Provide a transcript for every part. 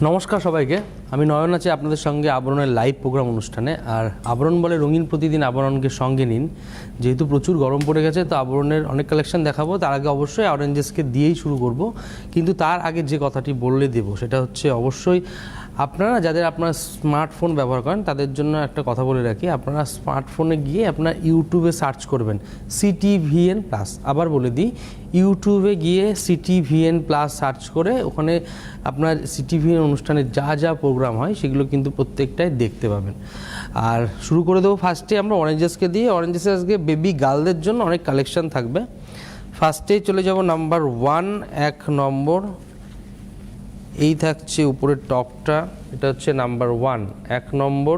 নমস্কার সবাইকে, আমি নয়ন আছি আপনাদের সঙ্গে আবরণের লাইভ প্রোগ্রাম অনুষ্ঠানে। আর আবরণ বলে রঙিন প্রতিদিন আবরণকে সঙ্গে নিন। যেহেতু প্রচুর গরম পড়ে গেছে, তো আবরণের অনেক কালেকশন দেখাবো। তার আগে অবশ্যই অরেঞ্জেসকে দিয়েই শুরু করব, কিন্তু তার আগে যে কথাটি বললে দেবো সেটা হচ্ছে অবশ্যই আপনারা যাদের আপনারা স্মার্টফোন ব্যবহার করেন তাদের জন্য একটা কথা বলে রাখি। আপনারা স্মার্টফোনে গিয়ে আপনার ইউটিউবে সার্চ করবেন CTVN প্লাস। আবার বলে দিই, ইউটিউবে গিয়ে CTVN প্লাস সার্চ করে ওখানে আপনার CTVN অনুষ্ঠানে যা যা প্রোগ্রাম হয় সেগুলো কিন্তু প্রত্যেকটাই দেখতে পাবেন। আর শুরু করে দেবো ফার্স্টে আমরা অরেঞ্জেসকে দিয়ে। অরেঞ্জেসে আজকে বেবি গার্লদের জন্য অনেক কালেকশন থাকবে। ফার্স্টেই চলে যাব নাম্বার 1, 1 নম্বর। এই থাকছে উপরের টপটা, এটা হচ্ছে নাম্বার 1, 1 নম্বর।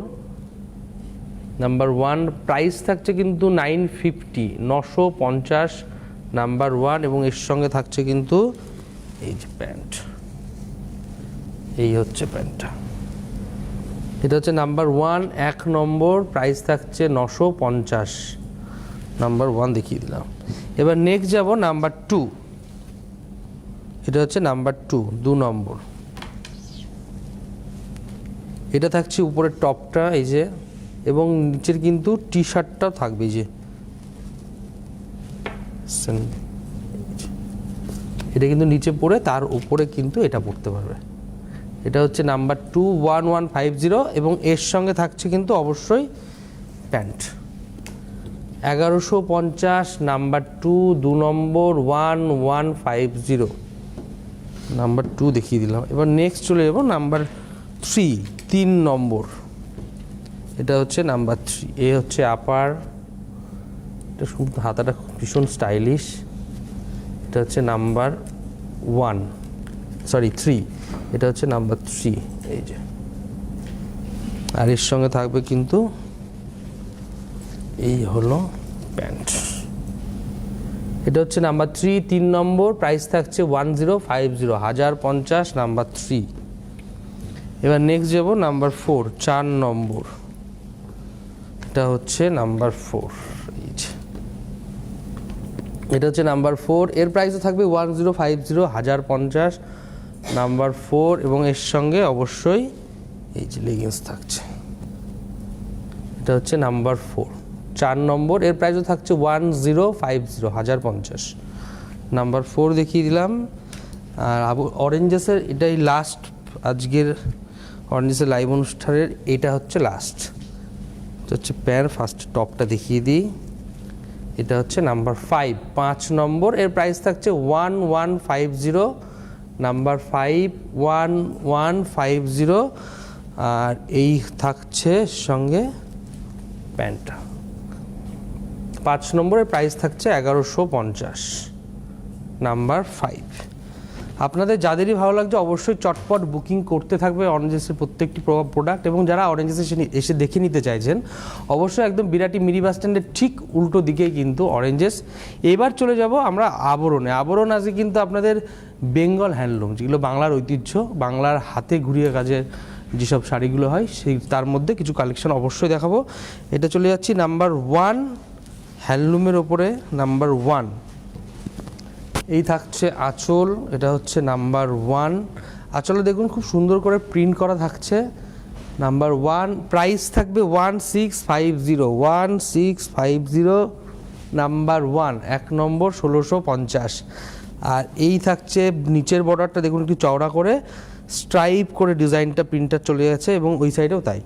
নাম্বার 1 প্রাইস থাকছে কিন্তু 950, 950 নাম্বার 1। এবং এর সঙ্গে থাকছে কিন্তু এই যে প্যান্ট, এই হচ্ছে প্যান্টটা। এটা হচ্ছে নাম্বার 1, 1 নম্বর। প্রাইস থাকছে 950, নাম্বার 1 দেখিয়ে দিলাম। এবার নেক্সট যাব নাম্বার 2। এটা হচ্ছে নাম্বার 2, 2 নম্বর। এটা থাকছে উপরের টপটা এই যে, এবং নিচের কিন্তু টি শার্টটাও থাকবে এই যে। এটা কিন্তু নিচে পরে তার উপরে কিন্তু এটা পড়তে পারবে। এটা হচ্ছে নাম্বার 2, 1150। এবং এর সঙ্গে থাকছে কিন্তু অবশ্যই প্যান্ট। 1150 নাম্বার 2, 2 নম্বর, 1150 নাম্বার 2 দেখিয়ে দিলাম। এবার নেক্সট চলে যাব নাম্বার 3, 3 নম্বর। এটা হচ্ছে নাম্বার 3। এ হচ্ছে আপার, এটা হাতাটা ভীষণ স্টাইলিশ। এটা হচ্ছে নাম্বার 3। এটা হচ্ছে নাম্বার 3 এই যে। আর এর সঙ্গে থাকবে কিন্তু এই হলো প্যান্ট। এটা হচ্ছে নাম্বার 3, 3 নম্বর। প্রাইস থাকছে 1050, 1050 নাম্বার 3। এবার নেক্সট যাব নাম্বার 4, 4 নম্বর। এটা হচ্ছে নাম্বার 4 এই যে। এটা হচ্ছে নাম্বার 4। এর প্রাইসও থাকবে 1050, 1050 নাম্বার 4। এবং এর সঙ্গে অবশ্যই এই যে লেগিংস থাকছে। এটা হচ্ছে নাম্বার 4, 4 নম্বর। এর প্রাইসও থাকছে 1050, 1050 নাম্বার 4 দেখিয়ে দিলাম। আর অরেঞ্জেসের এটাই লাস্ট আজকের অরেঞ্জেসের লাইভ অনুষ্ঠানের। এটা হচ্ছে লাস্ট, এটা হচ্ছে প্যান্ট। ফার্স্ট টপটা দেখিয়ে দিই। এটা হচ্ছে নাম্বার 5, 5 নম্বর। এর প্রাইস থাকছে 1150, নাম্বার 5, 1150। আর এই থাকছে সঙ্গে প্যান্টটা। 5 নম্বরের প্রাইস থাকছে 1150, নাম্বার 5। আপনাদের যাদেরই ভালো লাগছে অবশ্যই চটপট বুকিং করতে থাকবে অরেঞ্জেসের প্রত্যেকটি প্রোডাক্ট। এবং যারা অরেঞ্জেসে এসে দেখে নিতে চাইছেন অবশ্যই একদম বিরাটি মিনি বাস স্ট্যান্ডের ঠিক উল্টো দিকেই কিন্তু অরেঞ্জেস। এবার চলে যাব আমরা আবরণে। আবরণ আজকে কিন্তু আপনাদের বেঙ্গল হ্যান্ডলুম, যেগুলো বাংলার ঐতিহ্য, বাংলার হাতে ঘুরিয়ে কাজের যেসব শাড়িগুলো হয় সেই তার মধ্যে কিছু কালেকশন অবশ্যই দেখাবো। এটা চলে যাচ্ছি নাম্বার 1 হ্যান্ডলুমের ওপরে। নাম্বার 1 এই থাকছে আঁচল। এটা হচ্ছে নাম্বার 1। আঁচলে দেখুন খুব সুন্দর করে প্রিন্ট করা থাকছে। নাম্বার 1 প্রাইস থাকবে 1650, 1650 নাম্বার 1, 1 নম্বর, 1650। আর এই থাকছে নিচের বর্ডারটা দেখুন একটু চওড়া করে স্ট্রাইপ করে ডিজাইনটা প্রিন্টটা চলে যাচ্ছে, এবং ওই সাইডেও তাই।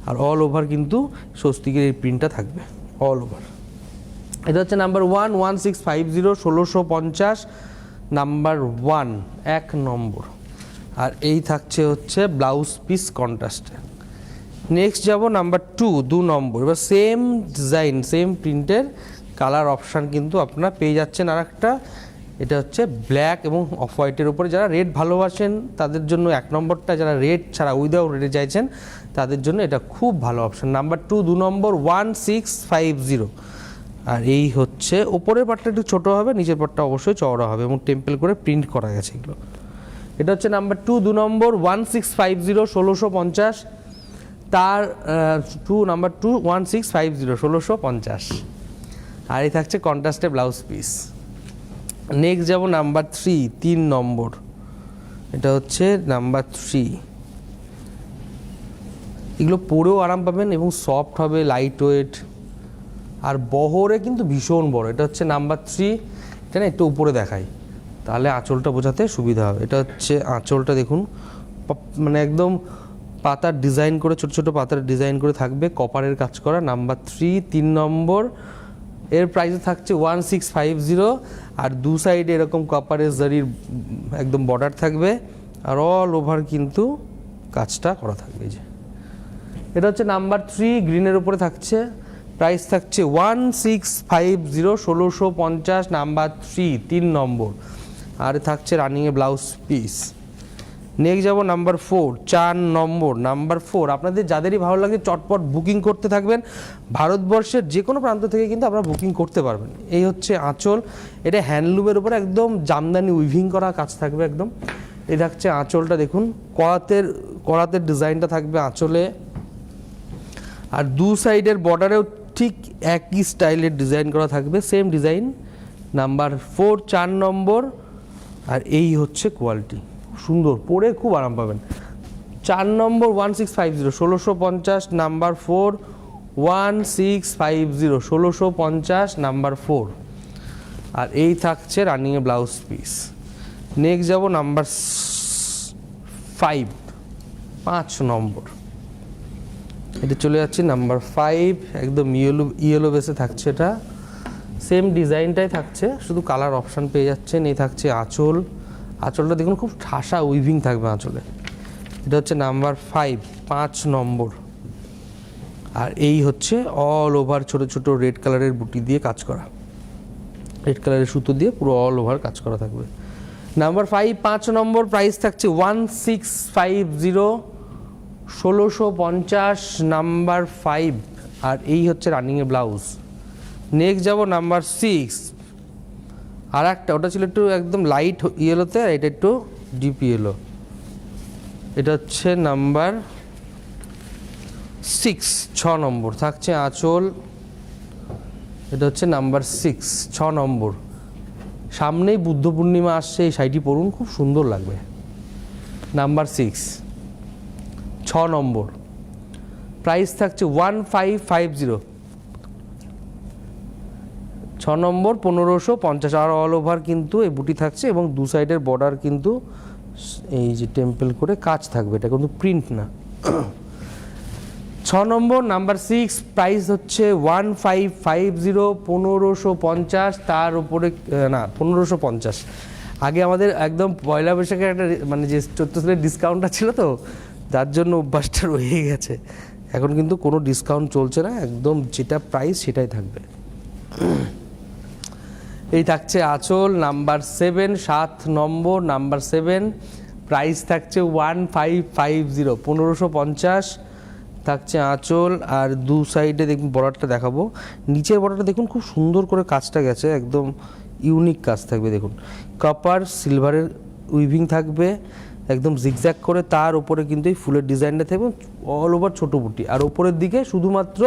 আর অল ওভার কিন্তু স্বস্তিকের এই প্রিন্টটা থাকবে অল ওভার। এটা হচ্ছে নাম্বার 1, 1650, 1650 নাম্বার 1, 1 নম্বর। আর এই থাকছে হচ্ছে ব্লাউজ পিস কন্ট্রাস্টে। নেক্সট যাব নাম্বার 2, 2 নম্বর। এবার সেম ডিজাইন সেম প্রিন্টের কালার অপশান কিন্তু আপনারা পেয়ে যাচ্ছেন আর একটা। এটা হচ্ছে ব্ল্যাক এবং অফ হোয়াইটের উপরে। যারা রেড ভালোবাসেন তাদের জন্য 1 নম্বরটা, যারা রেড ছাড়া উইদাউট রেডে চাইছেন তাদের জন্য এটা খুব ভালো অপশান। নাম্বার 2, 2 নম্বর, 1650। আর এই হচ্ছে ওপরের পাটটা একটু ছোটো হবে, নিচের পাটটা অবশ্যই চওড়া হবে এবং টেম্পল করে প্রিন্ট করা গেছে এগুলো। এটা হচ্ছে নাম্বার 2, 2 নম্বর, 1650, 1650। তার নাম্বার 2, 1650, 1650। আর এই থাকছে কন্ট্রাস্টে ব্লাউজ পিস। নেক্সট যাব নাম্বার 3, 3 নম্বর। এটা হচ্ছে নাম্বার 3, এগুলো পরেও আরাম পাবেন এবং সফট হবে, লাইট ওয়েট, আর বহরে কিন্তু ভীষণ বড়। এটা হচ্ছে নাম্বার 3, এটা না একটু উপরে দেখাই তাহলে আঁচলটা বোঝাতে সুবিধা হবে। এটা হচ্ছে আঁচলটা দেখুন, মানে একদম পাতার ডিজাইন করে, ছোট ছোট পাতার ডিজাইন করে থাকবে, কপারের কাজ করা। নাম্বার 3, 3 নম্বর, এর প্রাইস থাকছে 1650, আর দু সাইডে এরকম কপারের জারির একদম বর্ডার থাকবে, আর অল ওভার কিন্তু কাজটা করা থাকবে। যে এটা হচ্ছে নাম্বার 3, গ্রিনের উপরে থাকছে, প্রাইস থাকছে 1650, 1650, নাম্বার 3, 3 নম্বর, আর থাকছে রানিংয়ে ব্লাউজ পিস। নেক্সট যাব নাম্বার 4, 4 নম্বর। নাম্বার 4 আপনাদের যাদেরই ভালো লাগে চটপট বুকিং করতে থাকবেন, ভারতবর্ষের যে কোনো প্রান্ত থেকে কিন্তু আপনারা বুকিং করতে পারবেন। এই হচ্ছে আঁচল, এটা হ্যান্ডলুমের উপরে একদম জামদানি উইভিং করা কাজ থাকবে একদম। এই থাকছে আঁচলটা দেখুন, করাতের ডিজাইনটা থাকবে আঁচলে, আর দু সাইডের বর্ডারেও ঠিক একই স্টাইলের ডিজাইন করা থাকবে, সেম ডিজাইন। নাম্বার 4, 4 নম্বর, আর এই হচ্ছে কোয়ালিটি, সুন্দর, পরে খুব আরাম পাবেন। 4 নম্বর 1650, 1650, নাম্বার 4, 1650, 1650, নাম্বার 4, আর এই থাকছে রানিংয়ে ব্লাউজ পিস। নেক্সট যাব নাম্বার 5, 5 নম্বর, এটা চলে যাচ্ছে নাম্বার 5, একদম ইয়েলো বেসে থাকছে, এটা সেম ডিজাইনটাই থাকছে, শুধু কালার অপশান পেয়ে যাচ্ছেন। এই থাকছে আঁচল, আঁচলটা দেখুন খুব ঠাসা উইভিং থাকবে আঁচলে। এটা হচ্ছে নাম্বার 5, 5 নম্বর, আর এই হচ্ছে অল ওভার ছোট ছোট রেড কালারের বুটি দিয়ে কাজ করা, রেড কালারের সুতো দিয়ে পুরো অল ওভার কাজ করা থাকবে। নাম্বার 5, 5 নম্বর, প্রাইস থাকছে 1650, 1650, নাম্বার 5, আর এই হচ্ছে রানিংয়ে ব্লাউজ। নেক্সট যাব নাম্বার 6, আর একটা, ওটা ছিল একটু একদম লাইট ইয়েলোতে, আর এটা একটু ডিপ ইয়েলো। এটা হচ্ছে নাম্বার 6, 6 নম্বর, থাকছে আঁচল। এটা হচ্ছে নাম্বার 6, 6 নম্বর। সামনেই বুদ্ধ পূর্ণিমা আসছে, এই শাড়িটি পরুন, খুব সুন্দর লাগবে। নাম্বার 6, 6 নম্বর, প্রাইস থাকছে 1550, 6 নম্বর 1550, আর অল ওভার কিন্তু এই বুটি থাকছে, এবং দু সাইডের বর্ডার কিন্তু এই যে টেম্পল করে কাজ থাকবে, এটা কিন্তু প্রিন্ট না। 6 নম্বর, নাম্বার 6, প্রাইস হচ্ছে 1550, 1550, তার উপরে না 1550। আগে আমাদের একদম পয়লা বৈশাখের একটা মানে যে 14 সালের ডিসকাউন্টটা ছিল, তো যার জন্য অভ্যাসটা রয়ে গেছে। এখন কিন্তু কোনো ডিসকাউন্ট চলছে না, একদম যেটা প্রাইস সেটাই থাকবে। এই থাকছে আঁচল, নাম্বার 7, 7 নম্বর, নাম্বার 7, প্রাইস থাকছে 1550, 1550, থাকছে আঁচল, আর দু সাইডে দেখুন বর্ডারটা দেখাবো, নিচের বর্ডারটা দেখুন খুব সুন্দর করে কাজটা গেছে, একদম ইউনিক কাজ থাকবে। দেখুন কপার সিলভারের উইভিং থাকবে একদম জিগজ্যাগ করে, তার উপরে কিন্তু এই ফুলের ডিজাইনটা থাকবে অল ওভার ছোটো বুটি, আর উপরের দিকে শুধুমাত্র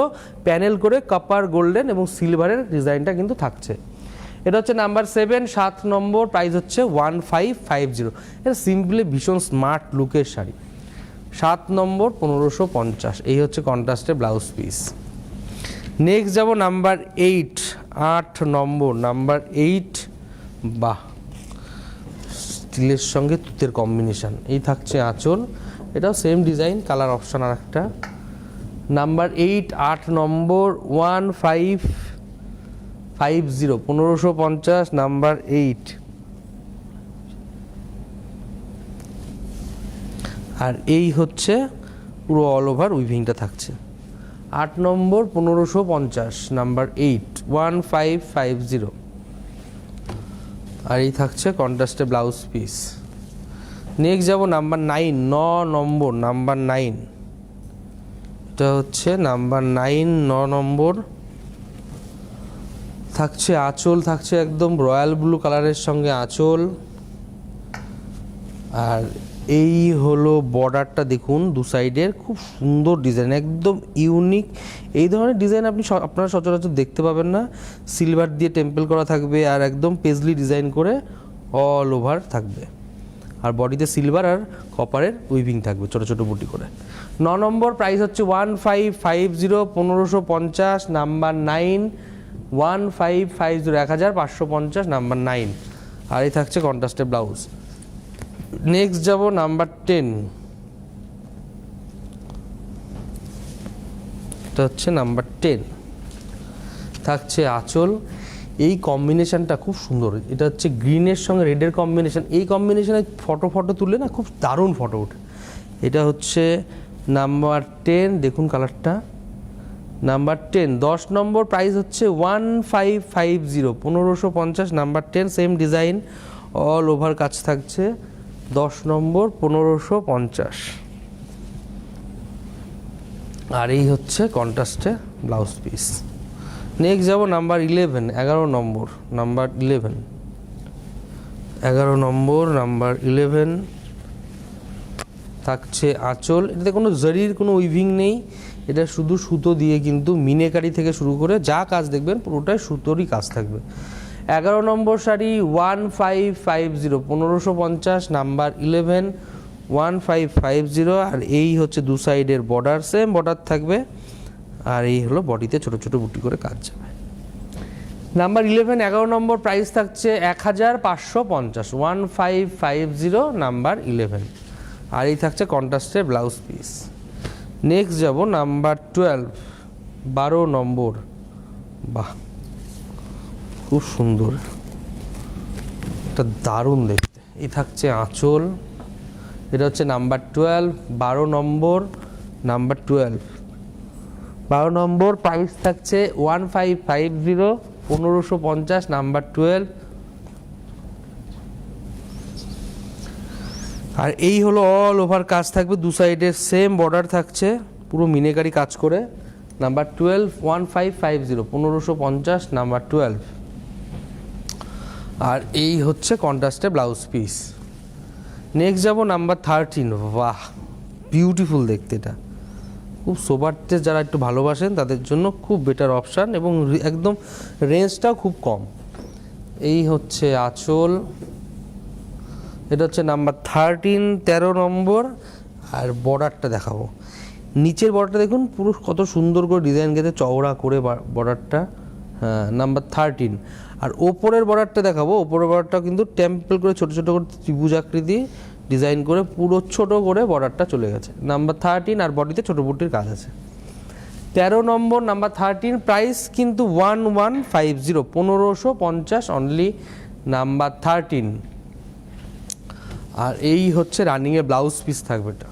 প্যানেল করে কপার, গোল্ডেন এবং সিলভারের ডিজাইনটা কিন্তু থাকছে। এটা হচ্ছে নাম্বার 7, 7 নম্বর, প্রাইস হচ্ছে 1550। এটা সিম্পলি ভীষণ স্মার্ট লুকের শাড়ি। 7 নম্বর 1550, এই হচ্ছে কন্ট্রাস্টের ব্লাউজ পিস। নেক্সট যাব নাম্বার 8, 8 নম্বর, নাম্বার 8, বাহ, স্টিলের সঙ্গে তুতের কম্বিনেশন। এই থাকছে আঁচল, এটাও সেম ডিজাইন, কালার অপশান আর একটা। নাম্বার 8, 8 নম্বর, 1550, 1550, নাম্বার 8, আর এই হচ্ছে পুরো অল ওভার উইভিংটা থাকছে। 8 নম্বর 1550, নাম্বার 8, 1550, আর এই থাকছে কন্ট্রাস্টে ব্লাউজ পিস। নেক্সট যাব নাম্বার 9, 9 নম্বর, নাম্বার 9, এটা হচ্ছে নাম্বার 9, 9 নম্বর, থাকছে আঁচল, থাকছে একদম রয়্যাল ব্লু কালারের সঙ্গে আঁচল, আর এই হলো বর্ডারটা দেখুন দু সাইডের, খুব সুন্দর ডিজাইন, একদম ইউনিক। এই ধরনের ডিজাইন আপনারা সচরাচর দেখতে পাবেন না। সিলভার দিয়ে টেম্পল করা থাকবে, আর একদম পেজলি ডিজাইন করে অল ওভার থাকবে, আর বডিতে সিলভার আর কপারের উইভিং থাকবে ছোটো ছোটো বুটি করে। 9 নম্বর প্রাইস হচ্ছে 1550, 1550, নাম্বার 9, 1550, 1550, নাম্বার 9। আর এই থাকছে কন্ট্রাস্টে ব্লাউজ। নেক্সট যাব নাম্বার 10, এটা হচ্ছে নাম্বার 10, থাকছে আঁচল। এই কম্বিনেশনটা খুব সুন্দর, এটা হচ্ছে গ্রিনের সঙ্গে রেডের কম্বিনেশন। এই কম্বিনেশনে ফটো তুললে না খুব দারুণ ফটো ওঠে। এটা হচ্ছে নাম্বার 10, দেখুন কালারটা, নাম্বার 10। 10 নম্বর প্রাইস হচ্ছে 1550, 1550, number 10, same design, all over কাজ থাকছে। 10 নম্বর 1550। আর এই হচ্ছে কন্ট্রাস্টে ব্লাউজ পিস। নেক্সট যাব নাম্বার 11, 11 নম্বর, নাম্বার 11, 11 নম্বর, নাম্বার 11, থাকছে আঁচল। এটাতে কোনো জরির কোনো উইভিং নেই, এটা শুধু সুতো দিয়ে কিন্তু মিনেকারি থেকে শুরু করে যা কাজ দেখবেন পুরোটাই সুতোরই কাজ থাকবে। 11 নম্বর শাড়ি 1550, 1550, নাম্বার 11, 1550। আর এই হচ্ছে দু সাইডের বর্ডার, সেম বর্ডার থাকবে। আর এই হলো বডিতে ছোটো ছোটো বুটি করে কাজ যাবে। নাম্বার 11, 11 নম্বর প্রাইস থাকছে 1550, 1550, নাম্বার 11। আর এই থাকছে কন্ট্রাস্টের ব্লাউজ পিস। নেক্সট যাব নাম্বার 12, 12 নম্বর। বাহ, খুব সুন্দর, এটা দারুণ দেখতে। এই থাকছে আঁচল, এটা হচ্ছে নাম্বার 12, 12 নম্বর, নাম্বার 12, 12 নম্বর প্রাইস থাকছে 1550, 1550, নাম্বার 12। আর এই হলো অল ওভার কাজ থাকবে, দু সাইডের সেম বর্ডার থাকছে, পুরো মিনেকারি কাজ করে। Number 12, 1550, 1550, number 12। আর এই হচ্ছে কন্ট্রাস্টে ব্লাউজ পিস। নেক্সট যাব নাম্বার 13। বাহ, বিউটিফুল দেখতে, এটা খুব সোবারতে যারা একটু ভালোবাসেন তাদের জন্য খুব বেটার অপশান, এবং একদম রেঞ্জটাও খুব কম। এই হচ্ছে আঁচল, এটা হচ্ছে নাম্বার 13, 13 নম্বর। আর বর্ডারটা দেখাবো, নিচের বর্ডারটা দেখুন পুরো কত সুন্দর করে ডিজাইন গেছে, চওড়া করে বর্ডারটা, হ্যাঁ, নাম্বার 13। আর ওপরের বর্ডারটা দেখাবো, ওপরের বর্ডারটা কিন্তু টেম্পল করে ছোটো ছোটো করে ত্রিভুজ আকৃতি ডিজাইন করে পুরো ছোট করে বর্ডারটা চলে গেছে, নাম্বার 13। আর বডিতে ছোটো বুটির কাজ আছে। 13 নম্বর, নাম্বার 13, প্রাইস কিন্তু 1150, 1550 অনলি, নাম্বার 13। আর এই হচ্ছে রানিংয়ে ব্লাউজ পিস থাকবে এটা।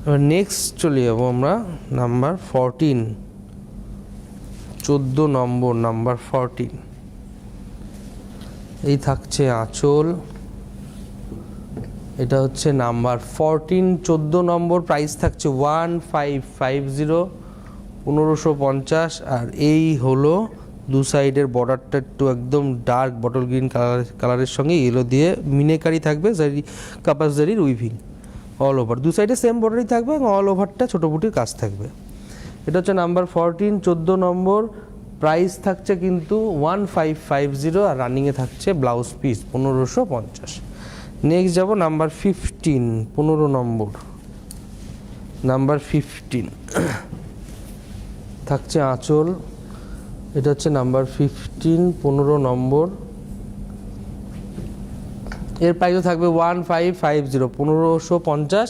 এবার নেক্সট চলে যাবো আমরা নাম্বার 14, 14 নম্বর, নাম্বার 14। এই থাকছে আঁচল, এটা হচ্ছে নাম্বার 14, 14 নম্বর প্রাইস থাকছে 1550, 1550। আর এই হলো দু সাইডের বর্ডারটা একটু একদম ডার্ক বটল গ্রিন কালারের সঙ্গে ইয়েলো দিয়ে মিনেকারি থাকবে, জারি কাপাস জারির উইভিং অল ওভার, দু সাইডে সেম বর্ডারই থাকবে এবং অল ওভারটা ছোটো বুটির কাজ থাকবে। এটা হচ্ছে নাম্বার 14, 14 নম্বর, প্রাইস থাকছে কিন্তু 1550। আর রানিংয়ে থাকছে ব্লাউজ পিস 1550। নেক্সট যাব নাম্বার 15, 15 নম্বর, নাম্বার 15, থাকছে আঁচল, এটা হচ্ছে নাম্বার 15, 15 নম্বর। এর প্রাইসও থাকবে 1550, 1550।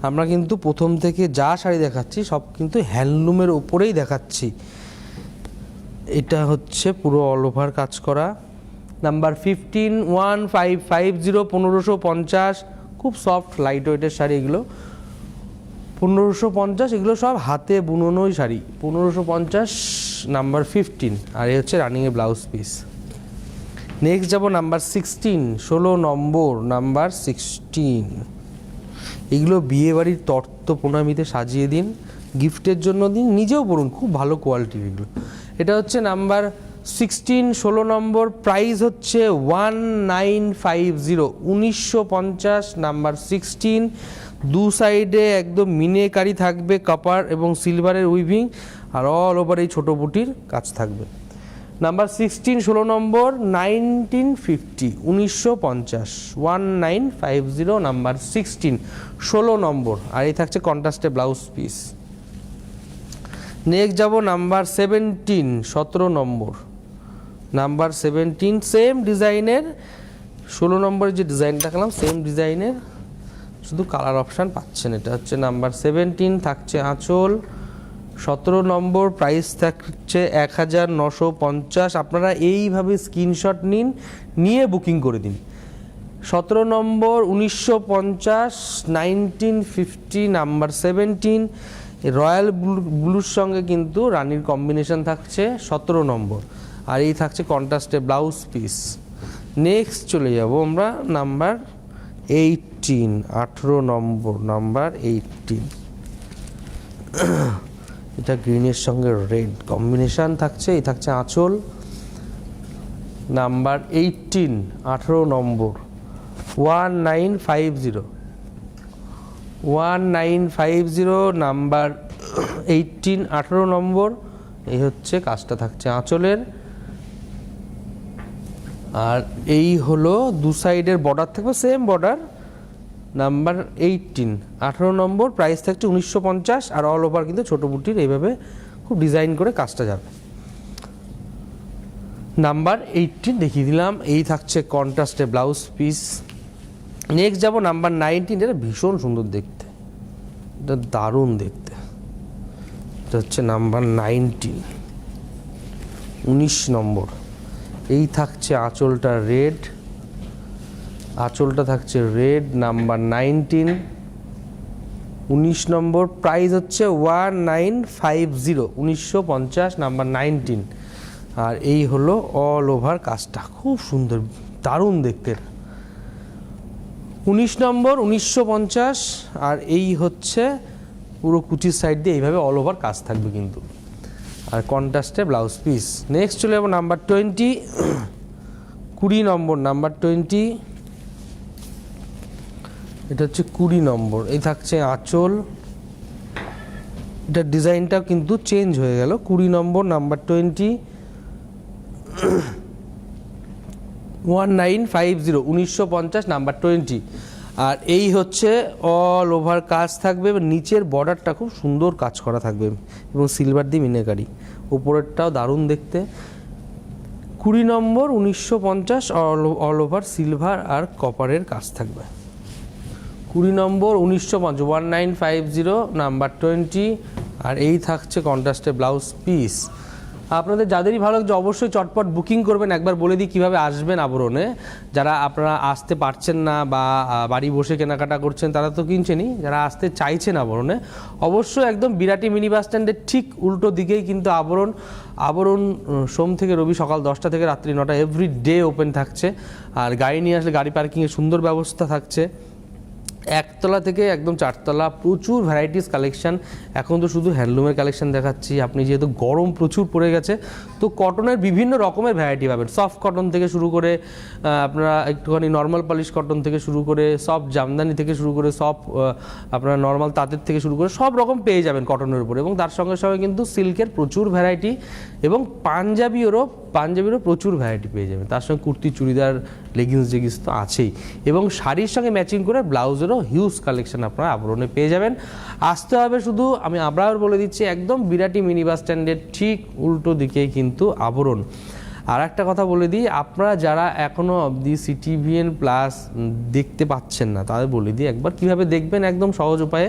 আমরা কিন্তু প্রথম থেকে যা শাড়ি দেখাচ্ছি সব কিন্তু হ্যান্ডলুমের ওপরেই দেখাচ্ছি। এটা হচ্ছে পুরো অল ওভার কাজ করা। নাম্বার 15, 1550, 1550, খুব সফট লাইট ওয়েটের শাড়ি এগুলো, 1550। এগুলো সব হাতে বুননোই শাড়ি, 1550, নাম্বার 15। আর এই হচ্ছে রানিংয়ে ব্লাউজ পিস। নেক্সট যাব নাম্বার 16, 16 নম্বর, নাম্বার 16। এগুলো বিয়েবাড়ির তত্ত্ব প্রণামীতে সাজিয়ে দিন, গিফটের জন্য দিন, নিজেও পড়ুন, খুব ভালো কোয়ালিটির এগুলো। এটা হচ্ছে নাম্বার 16, 16 নম্বর, প্রাইস হচ্ছে 1950, 1950, নাম্বার 16। দু সাইডে একদম মিনেকারি থাকবে, কপার এবং সিলভারের উইভিং, আর অল ওভার এই ছোটো বুটির কাজ থাকবে। নাম্বার 16 16 নম্বর 1950 1950 1950 নাম্বার 16 16 নম্বর, আর এই থাকছে কন্ট্রাস্টে ব্লাউজ পিস। নেক্সট যাব নাম্বার 17 17 নম্বর, নাম্বার 17 সেম ডিজাইনের 16 নম্বরের যে ডিজাইন দেখালাম সেম ডিজাইনের, শুধু কালার অপশান পাচ্ছেন। এটা হচ্ছে নাম্বার 17, থাকছে আঁচল। 17 নম্বর প্রাইস থাকছে 1950। আপনারা এইভাবে স্ক্রিনশট নিন, নিয়ে বুকিং করে দিন। 17 নম্বর 1950 1950 নাম্বার 17, রয়্যাল ব্লুর সঙ্গে কিন্তু রানীর কম্বিনেশন থাকছে 17 নম্বর, আর এই থাকছে কন্ট্রাস্টে ব্লাউজ পিস। নেক্সট চলে যাব আমরা নাম্বার 18 18 নম্বর, নাম্বার 18 এটা গ্রিনের সঙ্গে রেড কম্বিনেশন থাকছে, এই থাকছে আঁচল। নাম্বার 18 18 নম্বর 1950 1950 নাম্বার 18 18 নম্বর, এই হচ্ছে কাজটা থাকছে আঁচলের। আর এই হলো দু সাইডের বর্ডার থাকবে সেম বর্ডার। নাম্বার 18 18 নম্বর প্রাইস থাকছে 1950, আর অল ওভার কিন্তু ছোটো বুটির এইভাবে খুব ডিজাইন করে কাজটা যাবে। নাম্বার 18 দেখিয়ে দিলাম, এই থাকছে কন্ট্রাস্টে ব্লাউজ পিস। নেক্সট যাব নাম্বার 19, এটা ভীষণ সুন্দর দেখতে, এটা দারুণ দেখতে। এটা হচ্ছে নাম্বার 19 19 নম্বর, এই থাকছে আঁচলটা রেড, আঁচলটা থাকছে রেড। নাম্বার 19 19 নম্বর প্রাইস হচ্ছে 1950 1950 নাম্বার 19, আর এই হলো অল ওভার কাজটা, খুব সুন্দর দারুণ দেখতে। 19 নম্বর 1950, আর এই হচ্ছে পুরো কুচির সাইড দিয়ে এইভাবে অল ওভার কাজ থাকবে কিন্তু, আর কন্ট্রাস্টে ব্লাউজ পিস। নেক্সট চলে যাবো নাম্বার 20 20 নম্বর, নাম্বার 20 এটা হচ্ছে 20 নম্বর, এই থাকছে আঁচল। এটার ডিজাইনটাও কিন্তু চেঞ্জ হয়ে গেল। 20 নম্বর নাম্বার 20 1950 1950 নাম্বার 20, আর এই হচ্ছে অল ওভার কাজ থাকবে। নিচের বর্ডারটা খুব সুন্দর কাজ করা থাকবে এবং সিলভার দিয়ে মিনাকারি, উপরেরটাও দারুণ দেখতে। 20 নম্বর 1950 অল ওভার সিলভার আর কপারের কাজ থাকবে। 20 নম্বর 1950 1950 নাম্বার 20, আর এই থাকছে কন্ট্রাস্টে ব্লাউজ পিস। আপনাদের যাদেরই ভালো লাগছে অবশ্যই চটপট বুকিং করবেন। একবার বলে দিই কীভাবে আসবেন আবরণে। যারা আপনারা আসতে পারছেন না বা বাড়ি বসে কেনাকাটা করছেন তারা তো কিনছেনই, যারা আসতে চাইছেন আবরণে অবশ্যই একদম বিরাটি মিনি বাস স্ট্যান্ডের ঠিক উল্টো দিকেই কিন্তু আবরণ। আবরণ সোম থেকে রবি সকাল 10টা থেকে রাত্রি 9টা এভরি ডে ওপেন থাকছে, আর গাড়ি নিয়ে আসলে গাড়ি পার্কিংয়ের সুন্দর ব্যবস্থা থাকছে। একতলা থেকে একদম 4তলা প্রচুর ভ্যারাইটিস কালেকশান। এখন তো শুধু হ্যান্ডলুমের কালেকশান দেখাচ্ছি, আপনি যেহেতু গরম প্রচুর পড়ে গেছে তো কটনের বিভিন্ন রকমের ভ্যারাইটি পাবেন। সফট কটন থেকে শুরু করে আপনারা একটুখানি নর্মাল পলিশ কটন থেকে শুরু করে সফট জামদানি থেকে শুরু করে সফট আপনারা নর্মাল তাঁতের থেকে শুরু করে সব রকম পেয়ে যাবেন কটনের উপরে, এবং তার সঙ্গে সঙ্গে কিন্তু সিল্কের প্রচুর ভ্যারাইটি এবং পাঞ্জাবিরও প্রচুর ভ্যারাইটি পেয়ে যাবেন। তার সঙ্গে কুর্তি চুড়িদার লেগিংস জেগিংস তো আছেই, এবং শাড়ির সঙ্গে ম্যাচিং করে ব্লাউজেরও হিউজ কালেকশন আপনারা আবরণে পেয়ে যাবেন। আসতে হবে শুধু, আমি আবার বলে দিচ্ছি, একদম বিরাটি মিনি বাস স্ট্যান্ডের ঠিক উল্টো দিকেই কিন্তু আবরণ। আর একটা কথা বলে দিই, আপনারা যারা এখনও অবধি সিটিভিএন প্লাস দেখতে পাচ্ছেন না তাদের বলে দিই একবার কীভাবে দেখবেন একদম সহজ উপায়ে।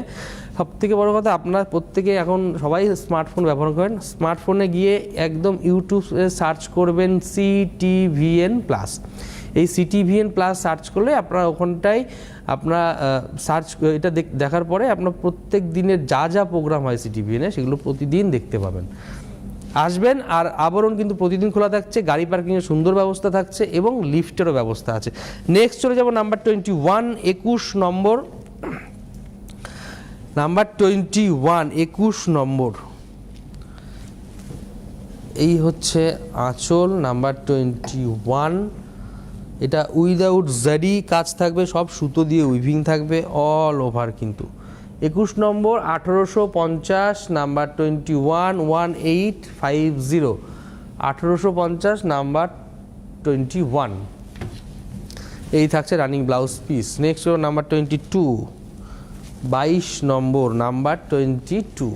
সবথেকে বড় কথা, আপনারা প্রত্যেকে এখন সবাই স্মার্টফোন ব্যবহার করেন। স্মার্টফোনে গিয়ে একদম ইউটিউবে সার্চ করবেন সিটিভিএন প্লাস। এই সিটিভিএন প্লাস সার্চ করলে আপনারা ওখানটায় আপনারা সার্চ এটা দেখার পরে আপনার প্রত্যেক দিনের যা যা প্রোগ্রাম হয় সিটিভিএনে সেগুলো প্রতিদিন দেখতে পাবেন। আসবেন। আর আবরণ কিন্তু প্রতিদিন খোলা থাকছে, গাড়ি পার্কিংয়ের সুন্দর ব্যবস্থা থাকছে এবং লিফটেরও ব্যবস্থা আছে। নেক্সট চলে যাব নাম্বার 21 21 নম্বর, নাম্বার 21 21 নম্বর, এই হচ্ছে আঁচল। নাম্বার 21 এটা উইদাউট জারি কাজ থাকবে, সব সুতো দিয়ে উইভিং থাকবে অল ওভার কিন্তু। 21 নম্বর 1850 নাম্বার 21 1850 1850 নাম্বার 21। এই থাকছে রানিং ব্লাউজ পিস। নেক্সট হলো নাম্বার 22, 22 নম্বর নাম্বার 22।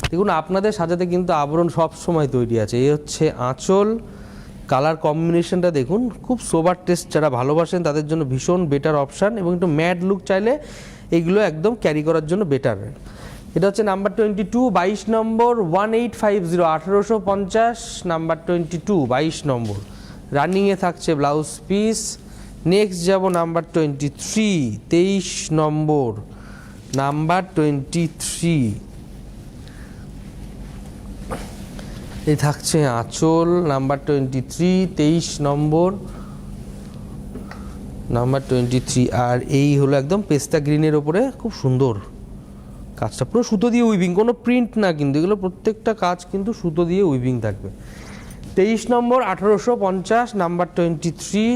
দেখুন আপনাদের সাজাতে কিন্তু আবরণ সব সময় তৈরি আছে। এই হচ্ছে আঁচল, কালার কম্বিনেশনটা দেখুন, খুব সোবার টেস্ট যারা ভালোবাসেন তাদের জন্য ভীষণ বেটার অপশান, এবং একটু ম্যাট লুক চাইলে এইগুলো একদম ক্যারি করার জন্য বেটার। এটা হচ্ছে নাম্বার 22, 22 নম্বর 1850, 1850 নাম্বার 22, 22 নম্বর। রানিংয়ে থাকছে ব্লাউজ পিস। নেক্সট যাব নাম্বার 23, 23 নম্বর নাম্বার 23। এই থাকছে আঁচল নাম্বার 23, 23 নম্বর নাম্বার 23। আর এই হলো একদম পেস্তা গ্রিনের ওপরে খুব সুন্দর কাজটা, পুরো সুতো দিয়ে উইভিং, কোনো প্রিন্ট না কিন্তু, এগুলো প্রত্যেকটা কাজ কিন্তু সুতো দিয়ে উইভিং থাকবে। 23 নম্বর 1850 নাম্বার 23,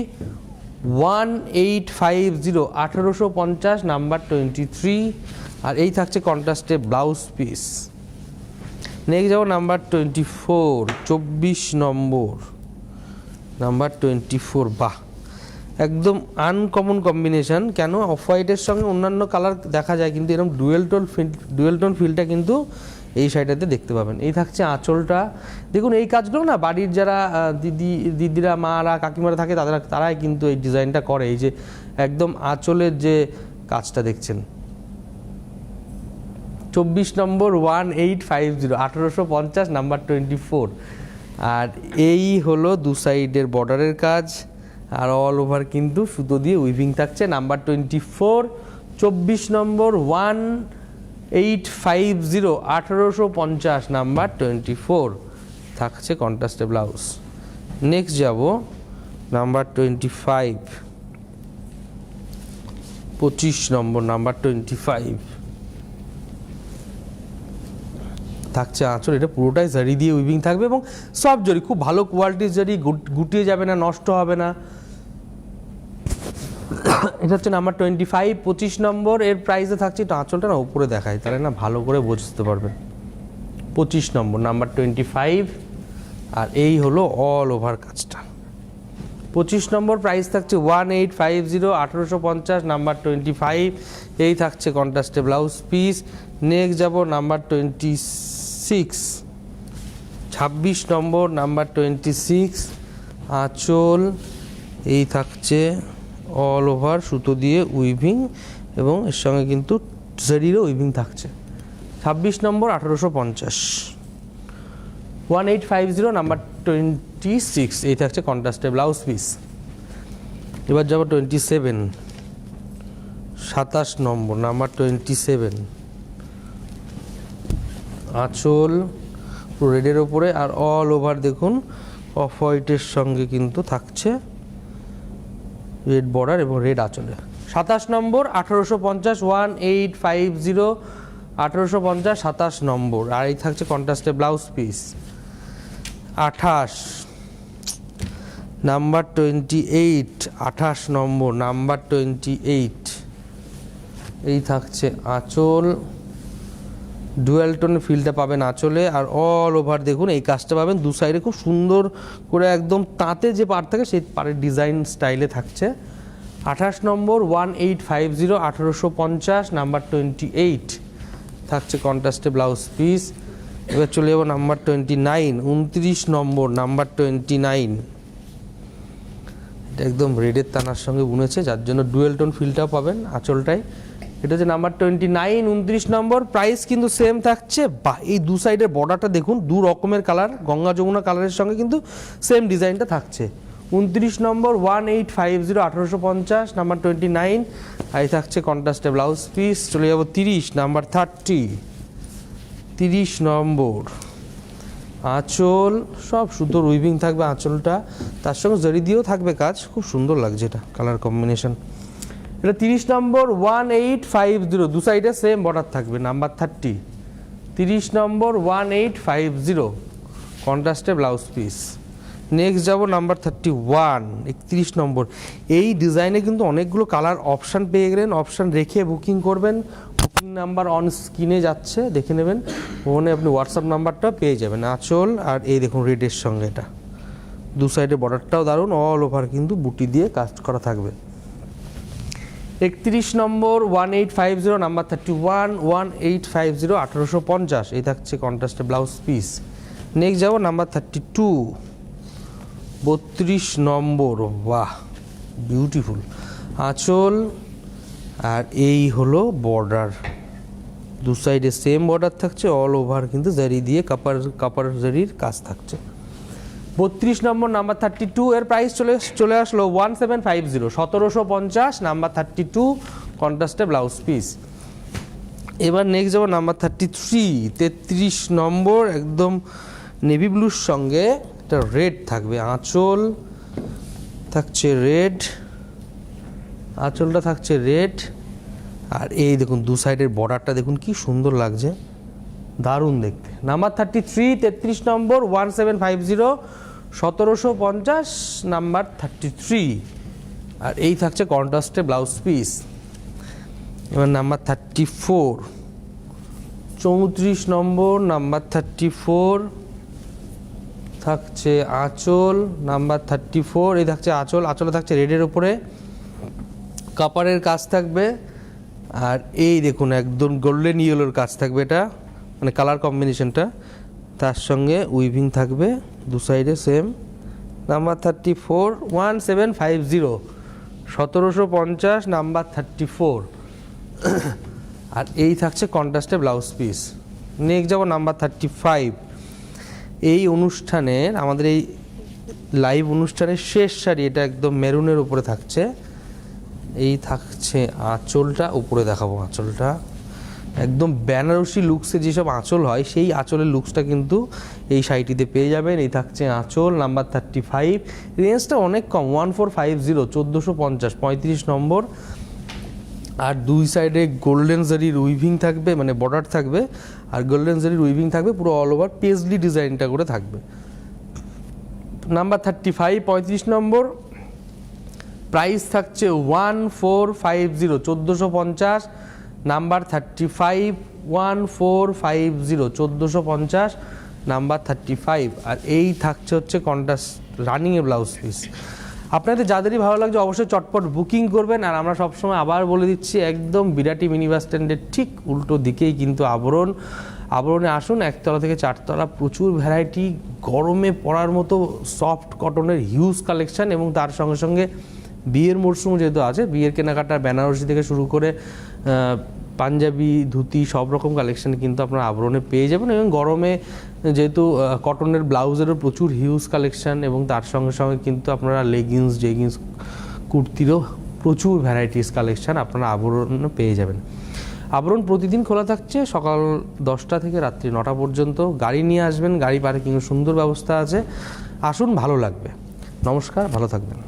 1850 1850 নাম্বার 23। আর এই থাকছে কন্ট্রাস্টে ব্লাউজ পিস। নেক্সট যাবো নাম্বার 24, 24 নম্বর নাম্বার 24। বাহ, একদম আনকমন কম্বিনেশন। কেন, অফ হোয়াইটের সঙ্গে অন্যান্য কালার দেখা যায়, কিন্তু এরকম ডুয়েল টোন ফিলটা কিন্তু এই শাড়িটাতে দেখতে পাবেন। এই থাকছে আঁচলটা। দেখুন এই কাজগুলো না বাড়ির যারা দিদিরা, মারা, কাকিমারা থাকে তারাই কিন্তু এই ডিজাইনটা করে। এই যে একদম আঁচলের যে কাজটা দেখছেন। 24 নম্বর 1850 1850 নাম্বার 24। আর এই হলো দু সাইডের বর্ডারের কাজ, আর অল ওভার কিন্তু সুতো দিয়ে উইভিং থাকছে। নাম্বার 24, 24 নম্বর 1850 1850 নাম্বার 24 থাকছে কন্ট্রাস্টে ব্লাউজ। নেক্সট যাব নাম্বার 25, 25 নম্বর নাম্বার 25। থাকছে আঁচল, এটা পুরোটাই জারি দিয়ে উইভিং থাকবে, এবং সব জরি খুব ভালো কোয়ালিটির জারি, গুটিয়ে যাবে না, নষ্ট হবে না। এটা হচ্ছে নাম্বার 25, 25 নম্বর। এর প্রাইসে থাকছে, একটু আঁচলটা না উপরে দেখায়, তাহলে না ভালো করে বুঝতে পারবেন। 25 নম্বর নাম্বার 25। আর এই হলো অল ওভার কাজটা। 25 নম্বর প্রাইস থাকছে 1850 1850 নাম্বার 25। এই থাকছে কন্ট্রাস্টে ব্লাউজ পিস। নেক্সট যাব নাম্বার 26, 26 নম্বর নাম্বার 26। আঁচল এই থাকছে অল ওভার সুতো দিয়ে উইভিং, এবং এর সঙ্গে কিন্তু জারিরও উইভিং থাকছে। 26 নম্বর 1850, 1850 নাম্বার 26। এই থাকছে কন্ট্রাস্টে ব্লাউজ পিস। এবার যাব 27, 27 নম্বর নাম্বার 27। আঁচল পুরো রেডের ওপরে, আর অল ওভার দেখুন অফ হোয়াইটের সঙ্গে কিন্তু থাকছে রেড বর্ডার এবং রেড আঁচলে। 27 নম্বর 1850, 1850 1850 27 নম্বর। আর এই থাকছে কন্ট্রাস্টে ব্লাউজ পিস। 28 নাম্বার 28, 28 নম্বর নাম্বার 28। এই থাকছে আঁচল, ডুয়াল টোনের ফিলটা পাবেন আঁচলে, আর অল ওভার দেখুন এই কাজটা পাবেন দু সাইডে খুব সুন্দর করে, একদম তাঁতে যে পাড় থাকে সেই পাড়ের ডিজাইন স্টাইলে থাকছে। 28 নম্বর 1850 1850 নাম্বার 28 থাকছে কন্ট্রাস্টে ব্লাউজ পিস। এবার চলে যাবো নাম্বার 29, 29 নম্বর নাম্বার 29। এটা একদম রেডের তানার সঙ্গে বুনেছে, যার জন্য ডুয়েল টোন ফিলটাও পাবেন আঁচলটায়। এটা হচ্ছে নাম্বার 29, 29 নম্বর। প্রাইস কিন্তু সেম থাকছে। বা এই দু সাইডের বর্ডারটা দেখুন, দু রকমের কালার, গঙ্গা যমুনা কালারের সঙ্গে কিন্তু সেম ডিজাইনটা থাকছে। 29 নম্বর 1850 1850 নাম্বার 29। আর এই থাকছে কন্ট্রাস্টে ব্লাউজ পিস। চলে যাবো 30 নাম্বার 30, 30 নম্বর। আঁচল সব সুতোর উইভিং থাকবে আঁচলটা, তার সঙ্গে জরি দিয়েও থাকবে কাজ, খুব সুন্দর লাগছে এটা কালার কম্বিনেশন। এটা 30 নম্বর 1850, দু সাইডে সেম বর্ডার থাকবে। নাম্বার 30, 30 নম্বর 1850 কন্ট্রাস্টে ব্লাউজ পিস। নেক্সট যাব নাম্বার 31, 31 নম্বর। এই ডিজাইনে কিন্তু অনেকগুলো কালার অপশান পেয়ে গেলেন, অপশান রেখে বুকিং করবেন। বুকিং নাম্বার অন স্ক্রিনে যাচ্ছে, দেখে নেবেন, ওখানে আপনি হোয়াটসঅ্যাপ নাম্বারটা পেয়ে যাবেন। আঁচল আর এই দেখুন রেডের সঙ্গে এটা দু সাইডে বর্ডারটাও দারুণ, অল ওভার কিন্তু বুটি দিয়ে কাজ করা থাকবে। 31 নম্বর 1850, নাম্বার 31 1850 1850, এই থাকছে কন্ট্রাস্টে ব্লাউজ পিস। নেক্সট যাব নাম্বার 32 32 নম্বর, বাহ বিউটিফুল আঁচল আর এই হলো বর্ডার, দু সাইডে সেম বর্ডার থাকছে, অল ওভার কিন্তু জারি দিয়ে কাপার জারির কাজ থাকছে। 32 নম্বর নাম্বার 32, এর প্রাইস চলে আসলো 1750 1750, নাম্বার 32 কন্ট্রাস্টে ব্লাউজ পিস। এবার নেক্সট যাব নাম্বার 33 33 নম্বর, একদম নেভি ব্লুর সঙ্গে একটা রেড থাকবে, আঁচল থাকছে রেড, আঁচলটা থাকছে রেড আর এই দেখুন দু সাইডের বর্ডারটা দেখুন কি সুন্দর লাগছে, দারুণ দেখতে। নাম্বার 33 33 নম্বর 1750 1750, নাম্বার 33, আর এই থাকছে কন্ট্রাস্টে ব্লাউজ পিস। এবার নাম্বার 34 34 নম্বর, নাম্বার 34 থাকছে আঁচল, নাম্বার 34 এই থাকছে আঁচল, আঁচলে থাকছে রেডের উপরে কাপারের কাজ থাকবে, আর এই দেখুন একদম গোল্ডেন ইয়েলোর কাজ থাকবে, এটা মানে কালার কম্বিনেশনটা, তার সঙ্গে উইভিং থাকবে দু সাইডে সেম। নাম্বার 34 1750 1750, নাম্বার 34, আর এই থাকছে কন্ট্রাস্টে ব্লাউজ পিস। নেক্সট যাব নাম্বার 35, এই অনুষ্ঠানের আমাদের এই লাইভ অনুষ্ঠানের শেষ শাড়ি, এটা একদম মেরুনের উপরে থাকছে, এই থাকছে আঁচলটা, উপরে দেখাবো আঁচলটা, একদম বেনারসি লুকসে যেসব আঁচল হয় সেই আঁচলের লুকসটা কিন্তু এই শাড়িটিতে পেয়ে যাবেন। এই থাকছে আঁচল, নাম্বার 35, রেঞ্জটা অনেক কম 1450 1450 35 নম্বর, আর দুই সাইডে গোল্ডেন জারির উইভিং থাকবে, মানে বর্ডার থাকবে আর গোল্ডেন জারির উইভিং থাকবে, পুরো অল ওভার পেজলি ডিজাইনটা করে থাকবে। নাম্বার 35 35 নম্বর, প্রাইস থাকছে 1450 1450, নাম্বার 35 1450 1450, নাম্বার 35, আর এই থাকছে হচ্ছে কন্ট্রাস্ট রানিংয়ে ব্লাউজ পিস। আপনাদের যাদেরই ভালো লাগছে অবশ্যই চটপট বুকিং করবেন। আর আমরা সবসময় আবার বলে দিচ্ছি, একদম বিরাটি মিনি বাস স্ট্যান্ডের ঠিক উল্টো দিকেই কিন্তু আবরণে আসুন, একতলা থেকে চারতলা, প্রচুর ভ্যারাইটি, গরমে পরার মতো সফট কটনের হিউজ কালেকশন, এবং তার সঙ্গে সঙ্গে বিয়ের মরশুম যেহেতু আছে, বিয়ের কেনাকাটা বেনারসি থেকে শুরু করে পাঞ্জাবি ধুতি সব রকম কালেকশন কিন্তু আপনারা আবরণে পেয়ে যাবেন। এবং গরমে যেহেতু কটনের ব্লাউজেরও প্রচুর হিউজ কালেকশন, এবং তার সঙ্গে সঙ্গে কিন্তু আপনারা লেগিংস জেগিংস কুর্তিরও প্রচুর ভ্যারাইটিস কালেকশন আপনারা আবরণে পেয়ে যাবেন। আবরণ প্রতিদিন খোলা থাকছে সকাল 10টা থেকে রাত্রি 9টা পর্যন্ত। গাড়ি নিয়ে আসবেন, গাড়ি পার্কিংয়ের সুন্দর ব্যবস্থা আছে, আসুন ভালো লাগবে। নমস্কার, ভালো থাকবেন।